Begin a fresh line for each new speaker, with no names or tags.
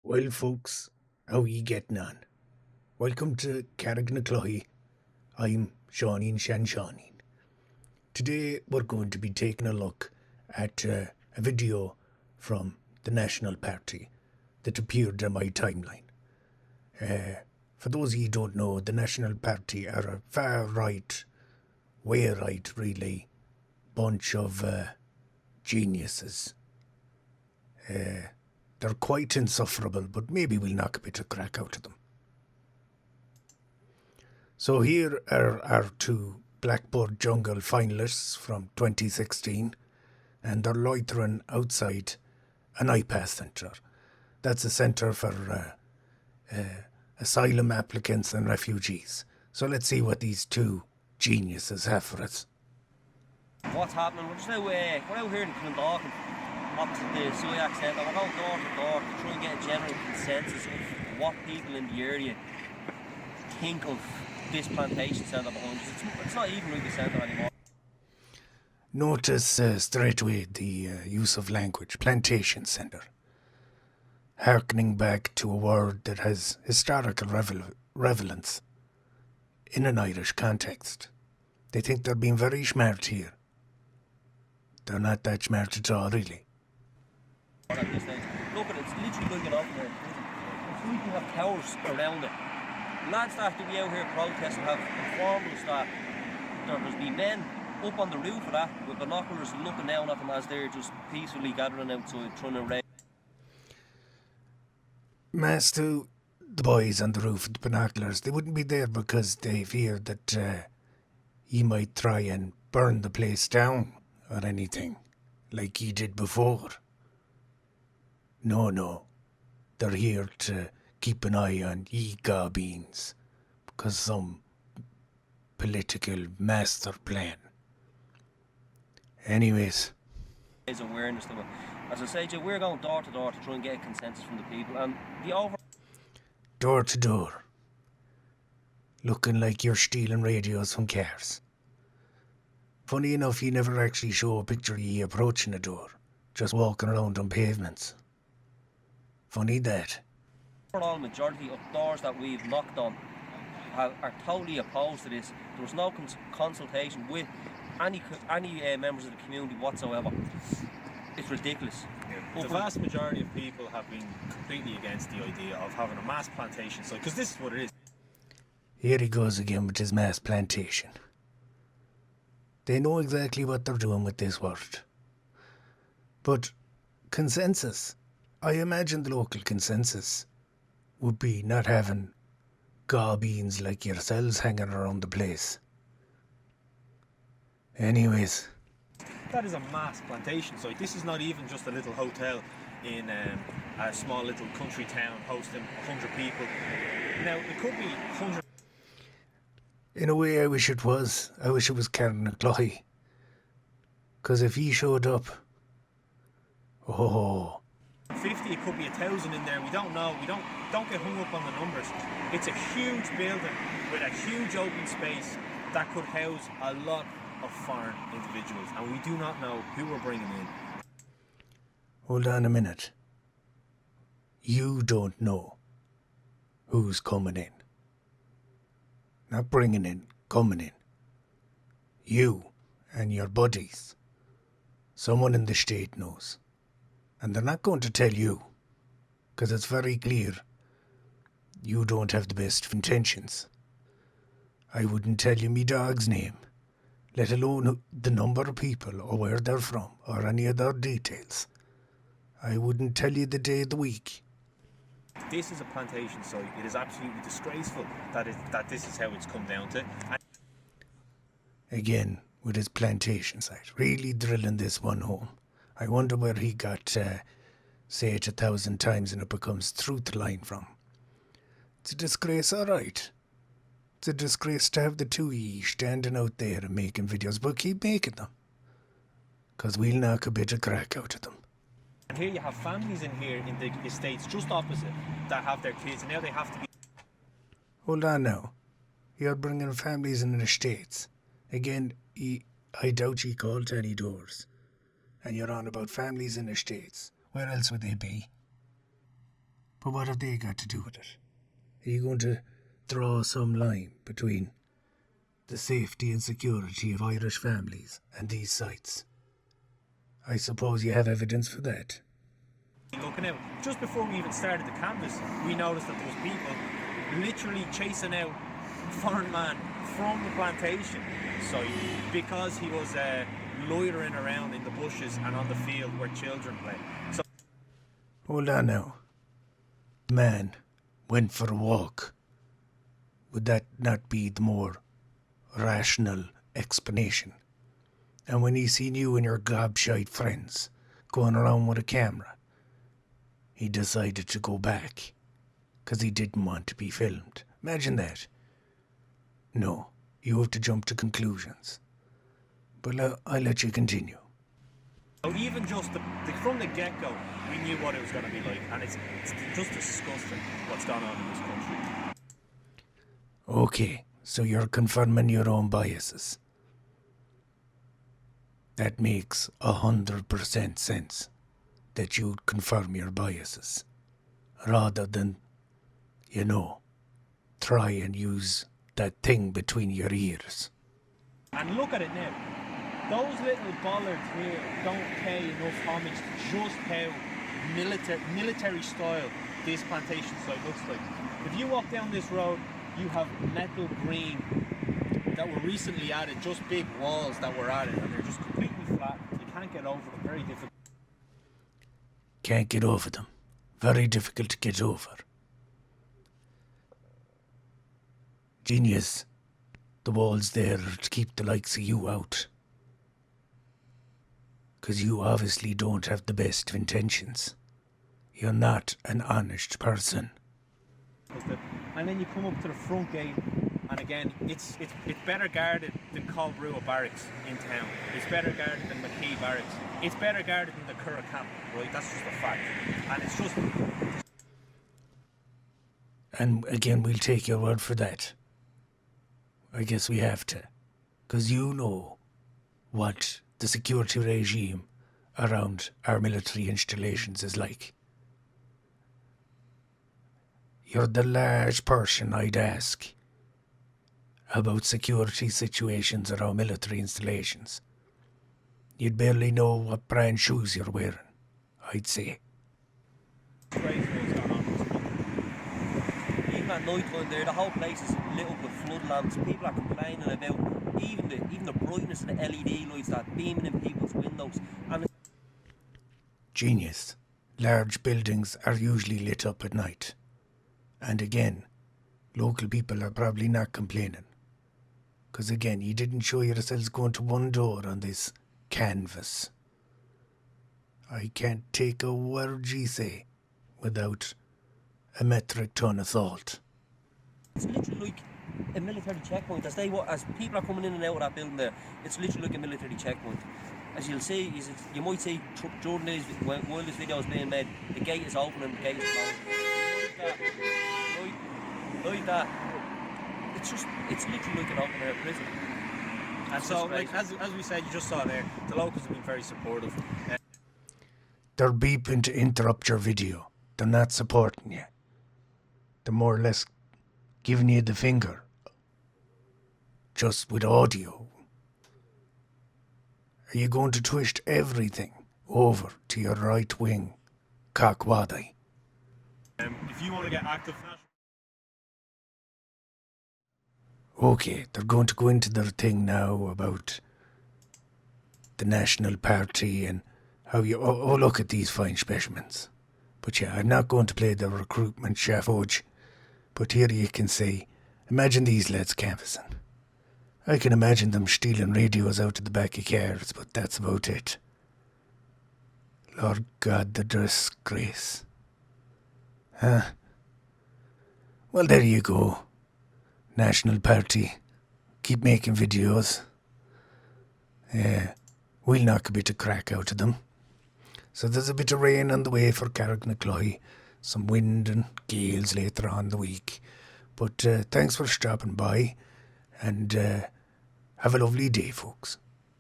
Well, folks, how ye getting on? Welcome to Carrignaclohy. I'm Shawneen Shanshawneen. Today we're going to be taking a look at a video from the National Party that appeared on my timeline. For those of you who don't know, the National Party are a far-right, way right really, bunch of geniuses. They're quite insufferable, but maybe we'll knock a bit of crack out of them. So here are our two Blackboard Jungle finalists from 2016, and they're loitering outside an IPAS centre. That's a centre for asylum applicants and refugees. So let's see what these two geniuses have for us.
What's happening? We're just now, we're out here in Clondalkin, opposite the Suyak Centre. We're going door to door to try and get a general consensus of what people in the area think of this plantation centre behind us. It's not even really the centre anymore.
Notice straight away the use of language, plantation centre, harkening back to a word that has historical relevance in an Irish context. They think they're being very smart here. They're not that smart at all, really.
At this stage, look at it, it's literally going on there. It's like we have towers around it. Lads that have to be out here protesting have informed us that there's been men up on the roof of that with binoculars looking down at them as they're just peacefully gathering outside trying to raid.
Master, the boys on the roof with the binoculars, they wouldn't be there because they fear that he might try and burn the place down or anything, like he did before. No, they're here to keep an eye on ye gobeens, because some political master plan. Anyways.
There's awareness of it. As I say, Joe, we're going door to door to try and get a consensus from the people, and the
door to door. Looking like you're stealing radios from cars. Funny enough, you never actually show a picture of you approaching a door, just walking around on pavements. Funny that.
The overall majority of doors that we've knocked on are totally opposed to this. There was no consultation with any members of the community whatsoever. It's ridiculous.
Yeah. The vast majority of people have been completely against the idea of having a mass plantation site, because this is what it is.
Here he goes again with his mass plantation. They know exactly what they're doing with this word. But consensus, I imagine the local consensus would be not having gobeens like yourselves hanging around the place. Anyways.
That is a mass plantation site. This is not even just a little hotel in a small little country town hosting 100 people. Now, it could be 100.
In a way, I wish it was. I wish it was Carrignaclohy. Because if he showed up,
50, it could be 1,000 in there. We don't know. We don't get hung up on the numbers. It's a huge building with a huge open space that could house a lot of foreign individuals, and we do not know who we're bringing in.
Hold on a minute. You don't know who's coming in. Not bringing in, coming in. You and your buddies. Someone in the state knows. And they're not going to tell you, because it's very clear you don't have the best of intentions. I wouldn't tell you me dog's name, let alone the number of people or where they're from or any other details. I wouldn't tell you the day of the week.
This is a plantation site. It is absolutely disgraceful that this is how it's come down to.
Again, with his plantation site, really drilling this one home. I wonder where he got, say it 1,000 times and it becomes truth line from. It's a disgrace, all right. It's a disgrace to have the two of ye standing out there and making videos, but keep making them. Because we'll knock a bit of crack out of them.
And here you have families in here in the estates just opposite that have their kids, and now they have to be...
Hold on now. You're bringing families in the estates. Again, I doubt ye called any doors. And you're on about families in the estates. Where else would they be? But what have they got to do with it? Are you going to draw some line between the safety and security of Irish families and these sites? I suppose you have evidence for that.
Looking out, just before we even started the canvas, we noticed that there was people literally chasing out foreign man from the plantation site because he was loitering around in the bushes and on the field where children play. So,
hold on now. Man went for a walk. Would that not be the more rational explanation? And when he seen you and your gobshite friends going around with a camera, he decided to go back because he didn't want to be filmed. Imagine that. No, you have to jump to conclusions. But I'll let you continue.
so even just from the get-go, we knew what it was going to be like, and it's just disgusting what's going on in this country.
Okay, so you're confirming your own biases. That makes 100% sense that you'd confirm your biases rather than, try and use that thing between your ears.
And look at it now. Those little bollards here don't pay enough homage to just how military style this plantation site looks like. If you walk down this road, you have metal green that were recently added, just big walls that were added, and they're just completely flat. You can't get over them, very difficult.
Can't get over them. Very difficult to get over. Genius. The wall's there to keep the likes of you out. Because you obviously don't have the best of intentions. You're not an honest person.
And then you come up to the front gate, and again, it's better guarded than Colbrua Barracks in town. It's better guarded than McKee Barracks. It's better guarded than the Curragh Camp, right? That's just a fact. And it's just...
And again, we'll take your word for that. I guess we have to. Because you know what the security regime around our military installations is like. You're the last person I'd ask about security situations around military installations. You'd barely know what brand shoes you're wearing, I'd say.
Even at night time there, the whole place is lit up with floodlamps. People are complaining about even the brightness of the LED lights that beaming in people's windows. And
Genius. Large buildings are usually lit up at night. And again, local people are probably not complaining. Because again, you didn't show yourselves going to one door on this canvas. I can't take a word you say without a metric ton of thought.
it's literally like a military checkpoint. As people are coming in and out of that building there, it's literally like a military checkpoint. As you'll see, you might see during these, while this video is being made, the gate is open and the gate is closed. Like that. It's literally like an open air prison.
And so, like as we said, you just saw there, the locals have been very supportive.
They're beeping to interrupt your video. They're not supporting you. They're more or less giving you the finger. Just with audio. Are you going to twist everything over to your right wing cockwaddy?
If you want to get active...
Okay, they're going to go into their thing now about the National Party and how you... Oh, look at these fine specimens. But yeah, I'm not going to play the recruitment chaffoge. But here you can see, imagine these lads canvassing. I can imagine them stealing radios out of the back of cars, but that's about it. Lord God, the disgrace. Huh? Well, there you go. National Party. Keep making videos. Yeah, we'll knock a bit of crack out of them. So there's a bit of rain on the way for Carricknacloy. Some wind and gales later on in the week. But thanks for stopping by. And have a lovely day, folks.